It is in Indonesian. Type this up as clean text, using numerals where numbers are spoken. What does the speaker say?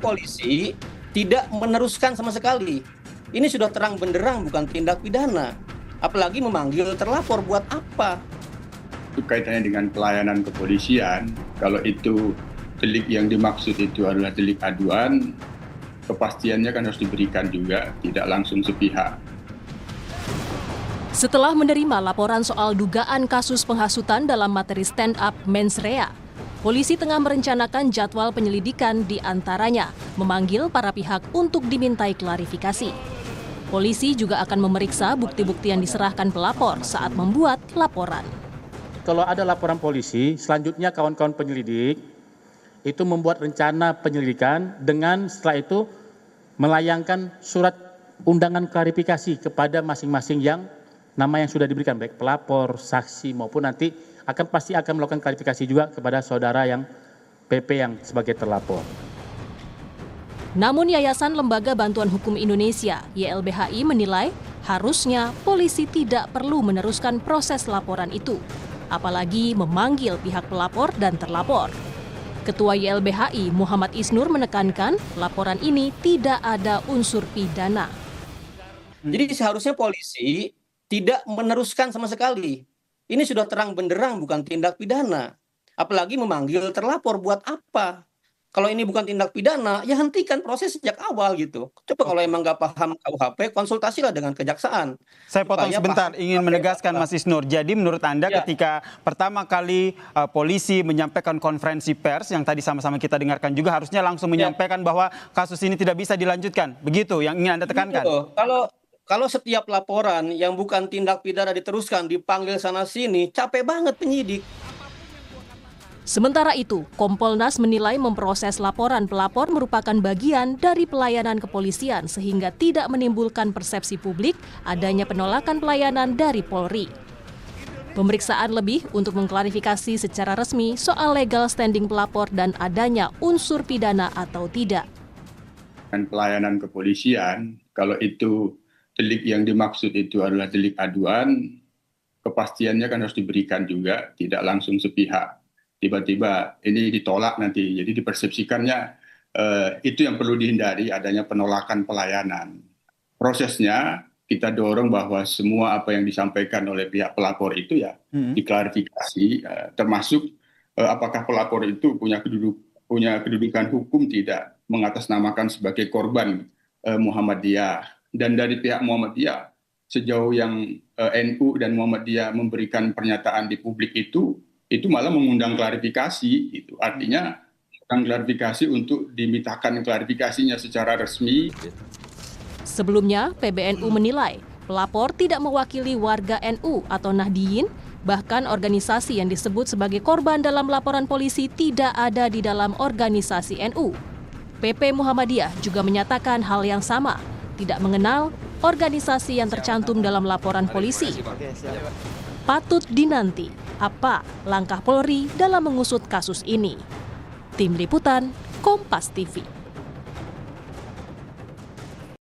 polisi tidak meneruskan sama sekali. Ini sudah terang benderang bukan tindak pidana. Apalagi memanggil terlapor buat apa? Itu kaitannya dengan pelayanan kepolisian. Kalau itu delik yang dimaksud itu adalah delik aduan, kepastiannya kan harus diberikan juga, tidak langsung sepihak. Setelah menerima laporan soal dugaan kasus penghasutan dalam materi stand-up Mens Rea, polisi tengah merencanakan jadwal penyelidikan di antaranya memanggil para pihak untuk dimintai klarifikasi. Polisi juga akan memeriksa bukti-bukti yang diserahkan pelapor saat membuat laporan. Kalau ada laporan polisi, selanjutnya kawan-kawan penyelidik itu membuat rencana penyelidikan dengan setelah itu melayangkan surat undangan klarifikasi kepada masing-masing yang nama yang sudah diberikan, baik pelapor, saksi maupun nanti pasti akan melakukan klarifikasi juga kepada saudara yang PP yang sebagai terlapor. Namun Yayasan Lembaga Bantuan Hukum Indonesia (YLBHI) menilai harusnya polisi tidak perlu meneruskan proses laporan itu, apalagi memanggil pihak pelapor dan terlapor. Ketua YLBHI Muhammad Isnur menekankan laporan ini tidak ada unsur pidana. Jadi seharusnya polisi tidak meneruskan sama sekali. Ini sudah terang benderang bukan tindak pidana. Apalagi memanggil terlapor buat apa? Kalau ini bukan tindak pidana, ya hentikan proses sejak awal gitu. Coba kalau emang nggak paham KUHP, konsultasilah dengan kejaksaan. Saya potong sebentar, ingin menegaskan Mas Isnur. Jadi menurut Anda ketika pertama kali polisi menyampaikan konferensi pers yang tadi sama-sama kita dengarkan juga harusnya langsung menyampaikan bahwa kasus ini tidak bisa dilanjutkan. Begitu yang ingin Anda tekankan? Kalau setiap laporan yang bukan tindak pidana diteruskan, dipanggil sana-sini, capek banget penyidik. Sementara itu, Kompolnas menilai memproses laporan pelapor merupakan bagian dari pelayanan kepolisian sehingga tidak menimbulkan persepsi publik adanya penolakan pelayanan dari Polri. Pemeriksaan lebih untuk mengklarifikasi secara resmi soal legal standing pelapor dan adanya unsur pidana atau tidak. Dan pelayanan kepolisian, kalau itu delik yang dimaksud itu adalah delik aduan, kepastiannya kan harus diberikan juga, tidak langsung sepihak. Tiba-tiba ini ditolak nanti, jadi dipersepsikannya itu yang perlu dihindari, adanya penolakan pelayanan. Prosesnya kita dorong bahwa semua apa yang disampaikan oleh pihak pelapor itu ya diklarifikasi, termasuk apakah pelapor itu punya kedudukan hukum tidak, mengatasnamakan sebagai korban Muhammadiyah. Dan dari pihak Muhammadiyah, sejauh yang NU dan Muhammadiyah memberikan pernyataan di publik itu malah mengundang klarifikasi. Itu artinya klarifikasi untuk dimintakan klarifikasinya secara resmi. Sebelumnya, PBNU menilai pelapor tidak mewakili warga NU atau Nahdiyin, bahkan organisasi yang disebut sebagai korban dalam laporan polisi tidak ada di dalam organisasi NU. PP Muhammadiyah juga menyatakan hal yang sama, tidak mengenal organisasi yang tercantum dalam laporan polisi. Patut dinanti apa langkah Polri dalam mengusut kasus ini. Tim Liputan, Kompas TV.